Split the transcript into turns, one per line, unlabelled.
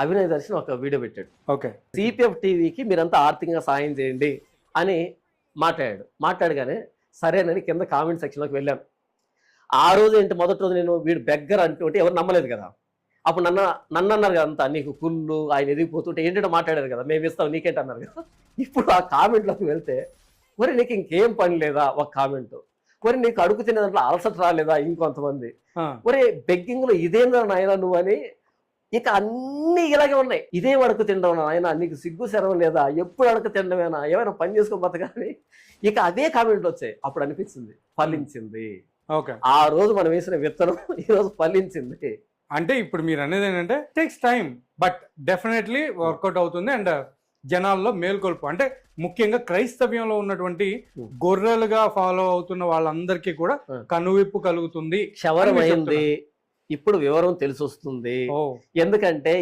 అభినయ్ దర్శన్ ఒక వీడియో పెట్టాడు.
Okay.
CPF టీవీకి మీరంతా ఆర్థికంగా సాయం చేయండి అని మాట్లాడగానే సరేనని కింద కామెంట్ సెక్షన్లోకి వెళ్ళాను. ఆ రోజు ఏంటి, మొదటి రోజు నేను వీడు బెగ్గర్ అంటుంటే ఎవరు నమ్మలేదు కదా. అప్పుడు నన్ను అన్నారు కదా, అంతా నీకు కుళ్ళు, ఆయన ఎదిగిపోతుంటే ఏంటంటే మాట్లాడారు కదా, మేము ఇస్తాం నీకేంటి అన్నారు కదా. ఇప్పుడు ఆ కామెంట్లోకి వెళ్తే, మరి నీకు ఇంకేం పని లేదా ఒక కామెంట్, మరి నీకు అడుగు తినే దాంట్లో అలసట రాలేదా ఇంకొంతమంది, మరి బెగ్గింగ్లో ఇదేందా నాయన నువ్వు అని. ఇక అన్నీ ఇలాగే ఉన్నాయి. ఇదేం అడుగు తినడం నాయన, నీకు సిగ్గు శరం లేదా, ఎప్పుడు అడుగు తినడమేనా, ఏమైనా పని చేసుకోబోత కానీ. ఇక అదే కామెంట్లు వచ్చాయి. అప్పుడు అనిపించింది ఫలించింది.
ఓకే.
ఆ రోజు మనం వేసిన విత్తనం ఈ రోజు ఫలించింది.
అంటే ఇప్పుడు మీరు అనేది ఏంటంటే takes time, but definitely work out అవుతుంది. అండ్ జనాల్లో మేల్కొల్పు, అంటే ముఖ్యంగా క్రైస్తవ్యంలో ఉన్నటువంటి గొర్రెలుగా ఫాలో అవుతున్న వాళ్ళందరికీ కూడా కనువిప్పు కలుగుతుంది.
క్షవరమైంది, ఇప్పుడు వివరం తెలిసి వస్తుంది. ఎందుకంటే